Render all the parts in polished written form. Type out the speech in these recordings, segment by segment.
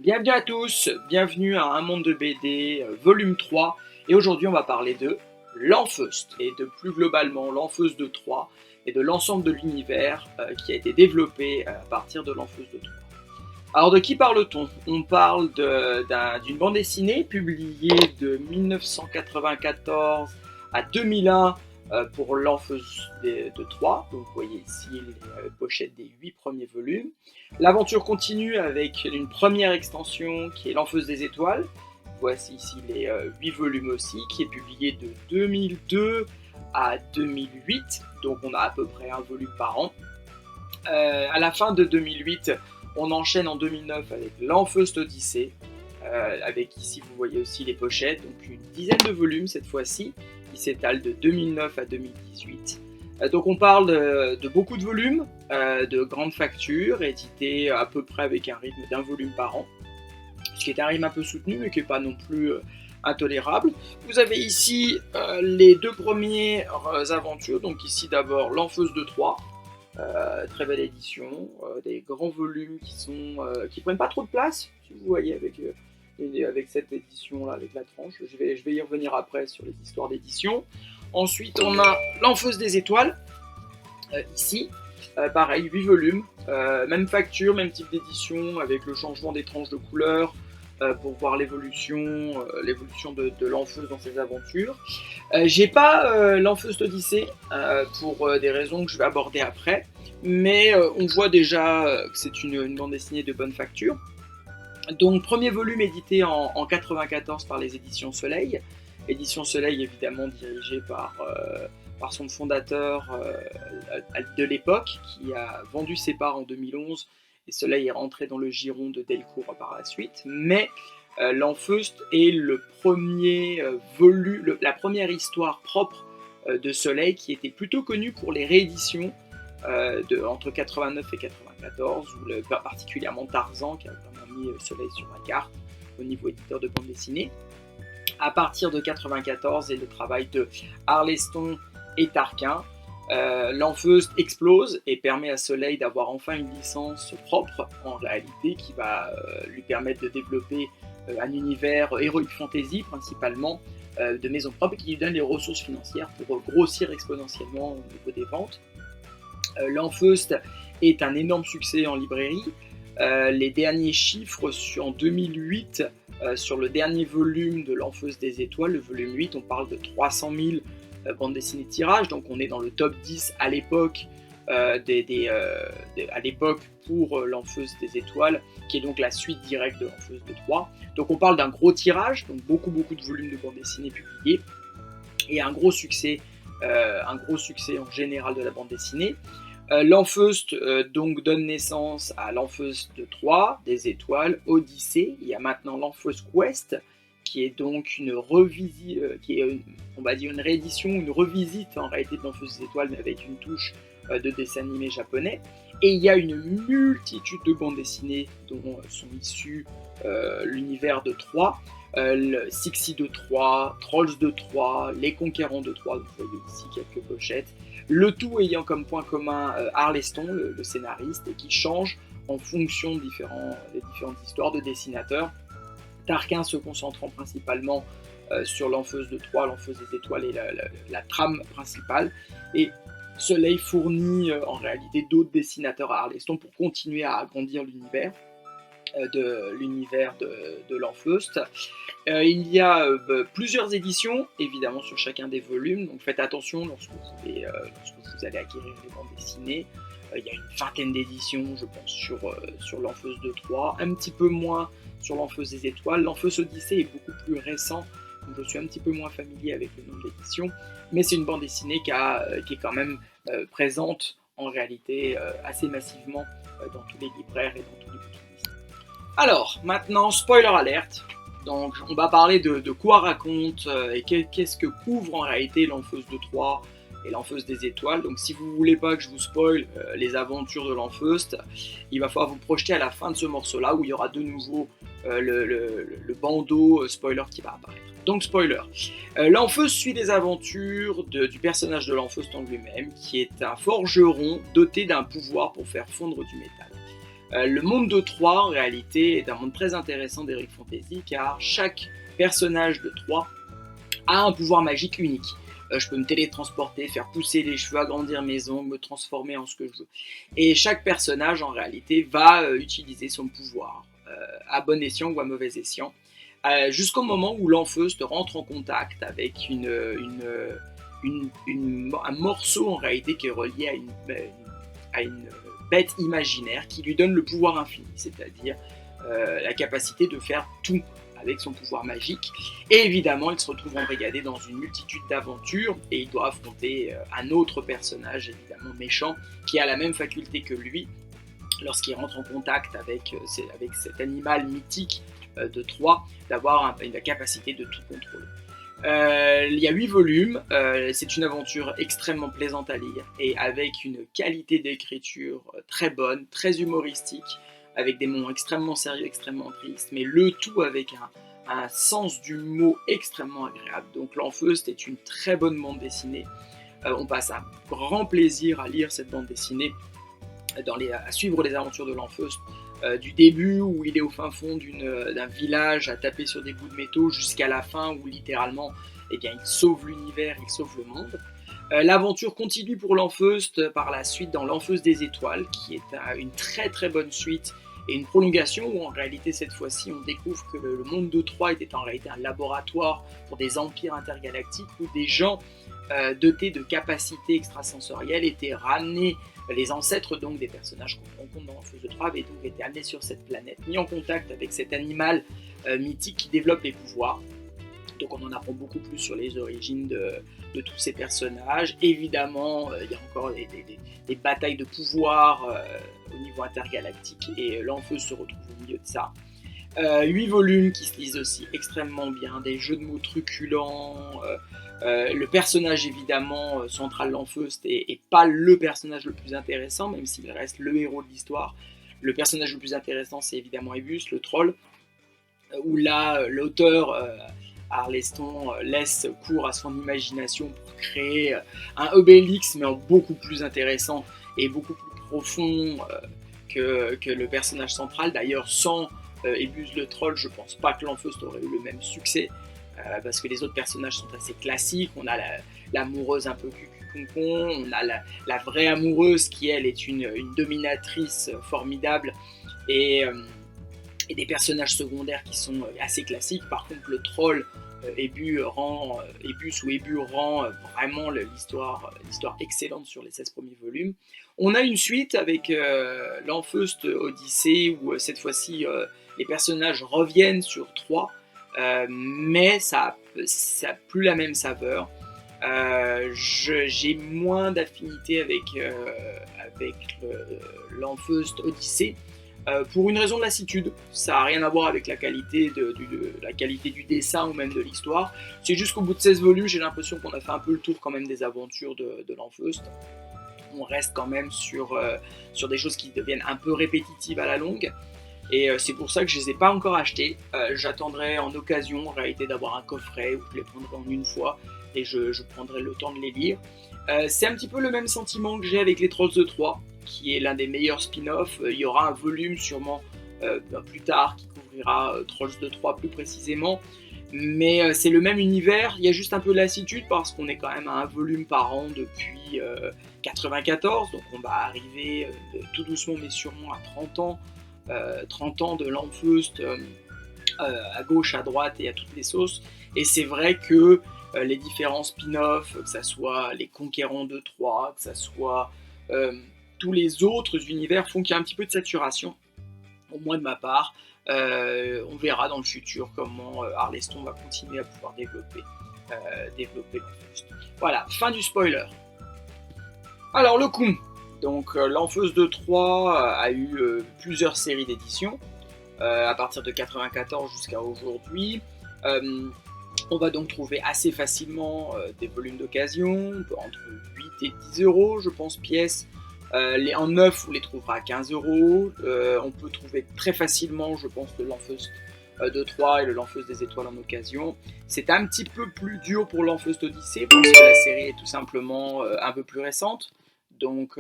Bienvenue à tous, bienvenue à Un Monde de BD, volume 3. Et aujourd'hui on va parler de l'Enfeust, et de plus globalement l'Enfeust de Troie, et de l'ensemble de l'univers qui a été développé à partir de l'Enfeust de Troie. Alors de qui parle-t-on? On parle d'une bande dessinée publiée de 1994 à 2001 pour l'Enfeust de Troie. Donc vous voyez ici les pochettes des 8 premiers volumes. L'aventure continue avec une première extension qui est l'Enfeust des étoiles. Voici ici les 8 volumes aussi, qui est publié de 2002 à 2008. Donc on a à peu près un volume par an. À la fin de 2008, on enchaîne en 2009 avec l'Enfeust Odyssée, avec ici vous voyez aussi les pochettes, donc une dizaine de volumes cette fois-ci, qui s'étalent de 2009 à 2018. Donc on parle de beaucoup de volumes, de grandes factures, éditées à peu près avec un rythme d'un volume par an, ce qui est un rythme un peu soutenu, mais qui n'est pas non plus intolérable. Vous avez ici les deux premières aventures, donc ici d'abord l'Enfeust de Troie, très belle édition, des grands volumes qui prennent pas trop de place, si vous voyez avec cette édition là, avec la tranche. Je vais y revenir après sur les histoires d'édition. Ensuite on a l'Enfeust des étoiles, ici, pareil, 8 volumes, même facture, même type d'édition, avec le changement des tranches de couleurs, pour voir l'évolution de l'Enfeust dans ses aventures. J'ai pas l'Enfeust Odyssée, pour des raisons que je vais aborder après, mais on voit déjà que c'est une bande dessinée de bonne facture. Donc premier volume édité en 94 par les éditions Soleil. Éditions Soleil évidemment dirigée par son fondateur de l'époque, qui a vendu ses parts en 2011, et Soleil est rentré dans le giron de Delcourt par la suite. Mais l'Enfeust est le premier la première histoire propre de Soleil, qui était plutôt connue pour les rééditions entre 89 et 94, ou particulièrement Tarzan, qui a vraiment mis Soleil sur la carte au niveau éditeur de bande dessinée. À partir de 94 et le travail de Arleston et Tarquin, l'Enfeust explose et permet à Soleil d'avoir enfin une licence propre en réalité, qui va lui permettre de développer un univers heroic fantasy principalement, de maison propre, et qui lui donne les ressources financières pour grossir exponentiellement au niveau des ventes. L'Enfeust est un énorme succès en librairie. Les derniers chiffres en 2008, sur le dernier volume de l'Enfeust des étoiles, le volume 8, on parle de 300 000 bandes dessinées de tirage, donc on est dans le top 10 à l'époque, pour l'Enfeust des étoiles, qui est donc la suite directe de l'Enfeust de Troie. Donc on parle d'un gros tirage, donc beaucoup de volumes de bandes dessinées publiés, et un gros succès en général de la bande dessinée. L'Enfeust donc donne naissance à l'Enfeust de Troie, des étoiles, Odyssée. Il y a maintenant l'Enfeust Quest, qui est donc une réédition, une revisite en réalité de l'Enfeust des étoiles, mais avec une touche de dessin animé japonais. Et il y a une multitude de bandes dessinées dont sont issues l'univers de Troie. Sixi de Troie, Trolls de Troie, Les Conquérants de Troie, vous voyez ici quelques pochettes. Le tout ayant comme point commun Arleston, le scénariste, et qui change en fonction des différentes histoires de dessinateurs. Tarquin se concentrant principalement sur l'Enfeust de Troie, l'Enfeust des étoiles et la trame principale. Et Soleil fournit en réalité d'autres dessinateurs à Arleston pour continuer à agrandir l'univers de l'Enfeust. Il y a plusieurs éditions, évidemment, sur chacun des volumes, donc faites attention lorsque vous allez acquérir les bandes dessinées. Il y a une vingtaine d'éditions, je pense, sur l'Enfeust de Troie, un petit peu moins sur l'Enfeust des étoiles. L'Enfeust Odyssée est beaucoup plus récent, donc je suis un petit peu moins familier avec le nombre d'éditions, mais c'est une bande dessinée qui est quand même présente en réalité assez massivement dans tous les libraires et dans tous les bouquinistes. Alors, maintenant, spoiler alert. Donc, on va parler de quoi raconte et qu'est-ce que couvre en réalité l'Enfeust de Troie et l'Enfeust des étoiles. Donc, si vous voulez pas que je vous spoil les aventures de l'Enfeust, il va falloir vous projeter à la fin de ce morceau-là, où il y aura de nouveau le bandeau spoiler qui va apparaître. Donc, spoiler. L'Enfeust suit des aventures du personnage de l'Enfeust en lui-même, qui est un forgeron doté d'un pouvoir pour faire fondre du métal. Le monde de Troie, en réalité, est un monde très intéressant d'Heroic Fantasy, car chaque personnage de Troie a un pouvoir magique unique. Je peux me télétransporter, faire pousser les cheveux, agrandir mes ongles, me transformer en ce que je veux. Et chaque personnage, en réalité, va utiliser son pouvoir, à bon escient ou à mauvais escient, jusqu'au moment où l'Enfeuste rentre en contact avec un morceau, en réalité, qui est relié à une bête imaginaire qui lui donne le pouvoir infini, c'est-à-dire la capacité de faire tout avec son pouvoir magique. Et évidemment, il se retrouve embrigadé dans une multitude d'aventures et il doit affronter un autre personnage, évidemment méchant, qui a la même faculté que lui lorsqu'il rentre en contact avec cet animal mythique de Troie, d'avoir la capacité de tout contrôler. Il y a 8 volumes, c'est une aventure extrêmement plaisante à lire et avec une qualité d'écriture très bonne, très humoristique, avec des moments extrêmement sérieux, extrêmement tristes, mais le tout avec un sens du mot extrêmement agréable. Donc l'Enfeuste est une très bonne bande dessinée. On passe un grand plaisir à lire cette bande dessinée, à suivre les aventures de l'Enfeuste, du début où il est au fin fond d'un village à taper sur des bouts de métaux jusqu'à la fin où littéralement eh bien, il sauve l'univers, il sauve le monde. L'aventure continue pour l'Enfeuste par la suite dans l'Enfeuste des étoiles, qui est une très très bonne suite et une prolongation où en réalité cette fois-ci on découvre que le monde de Troie était en réalité un laboratoire pour des empires intergalactiques où des gens dotés de capacités extrasensorielles étaient ramenés, les ancêtres donc des personnages qu'on rencontre dans l'Enfeuste de Troie avaient donc été amenés sur cette planète, mis en contact avec cet animal mythique qui développe les pouvoirs. Donc on en apprend beaucoup plus sur les origines de tous ces personnages. Évidemment, il y a encore des batailles de pouvoir au niveau intergalactique et l'Enfeuste se retrouve au milieu de ça. 8 volumes qui se lisent aussi extrêmement bien, des jeux de mots truculents, le personnage évidemment central de l'Enfeuste est pas le personnage le plus intéressant, même s'il reste le héros de l'histoire. Le personnage le plus intéressant c'est évidemment Ebus, le troll, où là l'auteur Arleston laisse cours à son imagination pour créer un Obélix, mais en beaucoup plus intéressant et beaucoup plus profond que le personnage central. D'ailleurs, sans Ebus le troll, je pense pas que l'Enfeuste aurait eu le même succès, parce que les autres personnages sont assez classiques. On a l'amoureuse un peu cucu-concon, on a la vraie amoureuse qui, elle, est une dominatrice formidable, et des personnages secondaires qui sont assez classiques. Par contre, le troll, Ebus rend vraiment l'histoire excellente sur les 16 premiers volumes. On a une suite avec l'Enfeuste Odyssée, où cette fois-ci les personnages reviennent sur Troie, mais ça n'a plus la même saveur. J'ai moins d'affinité avec l'Enfeuste Odyssée, pour une raison de lassitude. Ça n'a rien à voir avec la qualité du dessin ou même de l'histoire. C'est juste qu'au bout de 16 volumes, j'ai l'impression qu'on a fait un peu le tour quand même des aventures de l'Enfeuste. On reste quand même sur des choses qui deviennent un peu répétitives à la longue. Et c'est pour ça que je ne les ai pas encore achetés. J'attendrai en occasion, en réalité, d'avoir un coffret, où je les prendrai en une fois et je prendrai le temps de les lire. C'est un petit peu le même sentiment que j'ai avec les Trolls de Troie, qui est l'un des meilleurs spin-offs. Il y aura un volume sûrement plus tard qui couvrira Trolls de Troie plus précisément. Mais c'est le même univers, il y a juste un peu de lassitude parce qu'on est quand même à un volume par an depuis 94, donc on va arriver tout doucement mais sûrement à 30 ans de l'Enfeuste à gauche, à droite et à toutes les sauces. Et c'est vrai que les différents spin-offs, que ce soit les Conquérants de Troie, que ce soit tous les autres univers, font qu'il y a un petit peu de saturation, au moins de ma part. On verra dans le futur comment Arleston va continuer à pouvoir développer l'Enfeuste. Voilà, fin du spoiler. Alors le coup, donc l'Enfeuste de Troie a eu plusieurs séries d'éditions, à partir de 94 jusqu'à aujourd'hui. On va donc trouver assez facilement des volumes d'occasion, entre 8 et 10 euros, je pense, pièces. En neuf, on les trouvera à 15 euros. On peut trouver très facilement, je pense, de l'Enfeuste de Troie et de l'Enfeuste des étoiles en occasion. C'est un petit peu plus dur pour l'Enfeuste Odyssée, parce que la série est tout simplement un peu plus récente. donc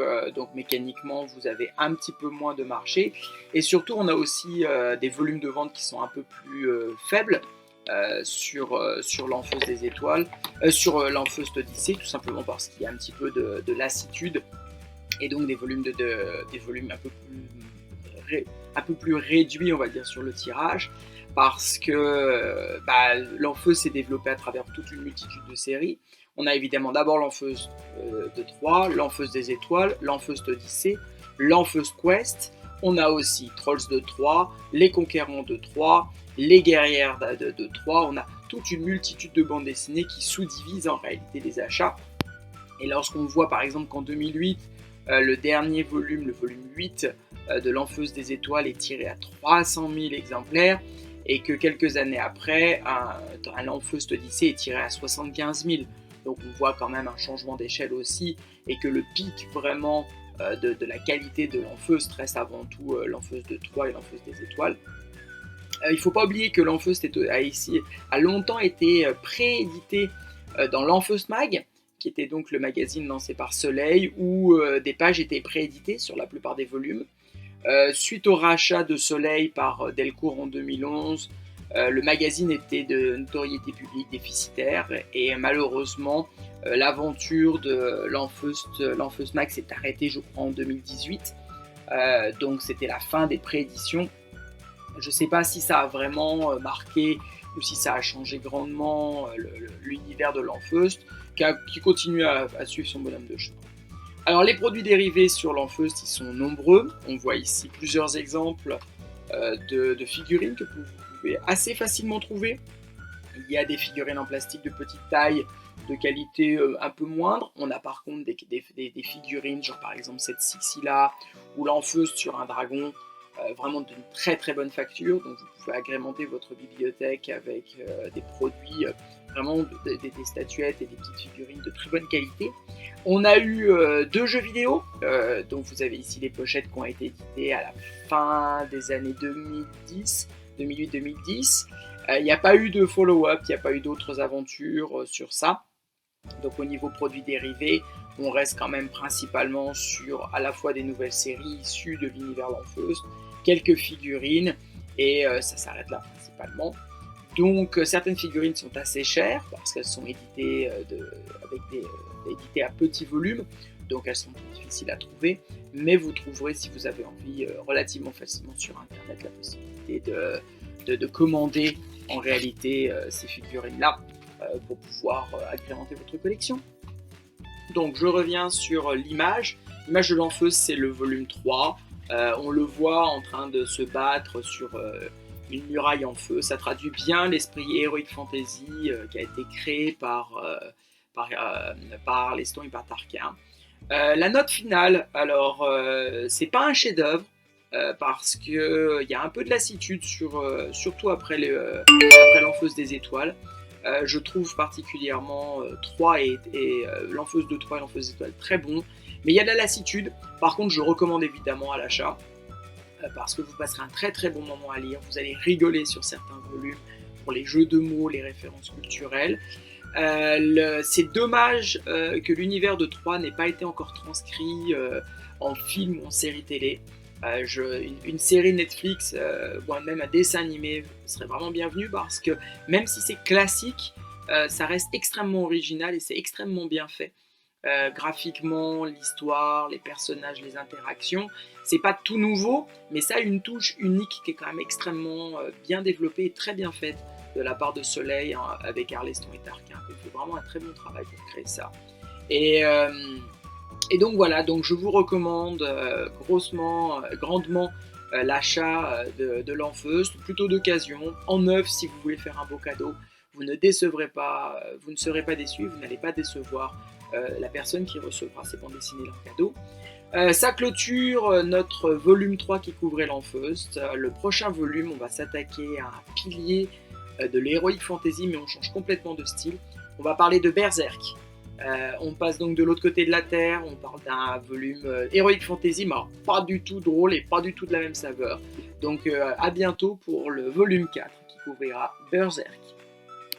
mécaniquement vous avez un petit peu moins de marché, et surtout on a aussi des volumes de vente qui sont un peu plus faibles sur l'Enfeust des étoiles, sur l'Enfeust Odyssée, tout simplement parce qu'il y a un petit peu de lassitude, et donc des volumes, des volumes un peu plus réduits, on va dire, sur le tirage, parce que l'Enfeust s'est développé à travers toute une multitude de séries. On a évidemment d'abord l'Enfeust de Troie, l'Enfeust des étoiles, l'Enfeust Odyssée, l'Enfeust Quest. On a aussi Trolls de Troie, les Conquérants de Troie, les Guerrières de Troie. On a toute une multitude de bandes dessinées qui sous-divisent en réalité les achats. Et lorsqu'on voit par exemple qu'en 2008, le dernier volume, le volume 8 de l'Enfeust des étoiles est tiré à 300 000 exemplaires, et que quelques années après, un Enfeust Odyssée est tiré à 75 000. Donc on voit quand même un changement d'échelle aussi, et que le pic vraiment de la qualité de l'Enfeust reste avant tout l'Enfeust de Troie et l'Enfeust des étoiles. Il ne faut pas oublier que l'Enfeust a longtemps été préédité dans l'Enfeust Mag, qui était donc le magazine lancé par Soleil, où des pages étaient prééditées sur la plupart des volumes. Suite au rachat de Soleil par Delcourt en 2011, le magazine était de notoriété publique déficitaire, et malheureusement l'aventure de l'Enfeust Mag s'est arrêtée, je crois, en 2018. Donc c'était la fin des prééditions. Je ne sais pas si ça a vraiment marqué ou si ça a changé grandement l'univers de l'Enfeust, qui continue à suivre son bonhomme de chemin. Alors les produits dérivés sur l'Enfeust, ils sont nombreux. On voit ici plusieurs exemples de figurines que vous pouvez assez facilement trouver. Il y a des figurines en plastique de petite taille, de qualité un peu moindre. On a par contre des figurines, genre par exemple cette Sixila ou l'Enfeust sur un dragon, vraiment d'une très très bonne facture. Donc vous pouvez agrémenter votre bibliothèque avec des produits, vraiment des statuettes et des petites figurines de très bonne qualité. On a eu 2 jeux vidéo, donc vous avez ici les pochettes qui ont été éditées à la fin des années 2008-2010. Il n'y a pas eu de follow-up, il n'y a pas eu d'autres aventures sur ça. Donc au niveau produits dérivés, on reste quand même principalement sur à la fois des nouvelles séries issues de l'univers l'Enfeust, quelques figurines, et ça s'arrête là principalement. Donc certaines figurines sont assez chères parce qu'elles sont éditées, éditées à petit volume, donc elles sont plus difficiles à trouver, mais vous trouverez, si vous avez envie, relativement facilement sur internet la possibilité de commander en réalité ces figurines-là pour pouvoir agrémenter votre collection. Donc je reviens sur l'image. L'image de l'Enfeust, c'est le volume 3. On le voit en train de se battre sur une muraille en feu. Ça traduit bien l'esprit Heroic Fantasy qui a été créé par Arleston et par Tarquin. La note finale, alors c'est pas un chef-d'œuvre parce que il y a un peu de lassitude surtout après l'Enfeust des étoiles. Je trouve particulièrement l'Enfeust de Troie et l'Enfeust des étoiles très bons, mais il y a de la lassitude. Par contre, je recommande évidemment à l'achat parce que vous passerez un très très bon moment à lire. Vous allez rigoler sur certains volumes pour les jeux de mots, les références culturelles. C'est dommage que l'univers de Troie n'ait pas été encore transcrit en film ou en série télé. Une série Netflix ou même un dessin animé serait vraiment bienvenu, parce que même si c'est classique, ça reste extrêmement original et c'est extrêmement bien fait. Graphiquement, l'histoire, les personnages, les interactions, c'est pas tout nouveau, mais ça a une touche unique qui est quand même extrêmement bien développée et très bien faite de la part de Soleil avec Arleston et Tarquin, qui fait vraiment un très bon travail pour créer ça. Et donc voilà, donc je vous recommande grandement l'achat de l'Enfeust, plutôt d'occasion, en neuf si vous voulez faire un beau cadeau. Vous ne décevrez pas, vous ne serez pas déçus, vous n'allez pas décevoir la personne qui recevra ces bandes dessinées en cadeau. Ça clôture notre volume 3 qui couvrait l'Enfeust. Le prochain volume, on va s'attaquer à un pilier de l'Heroic Fantasy, mais on change complètement de style. On va parler de Berserk. On passe donc de l'autre côté de la Terre, on parle d'un volume Heroic Fantasy, mais alors pas du tout drôle et pas du tout de la même saveur. Donc à bientôt pour le volume 4 qui couvrira Berserk.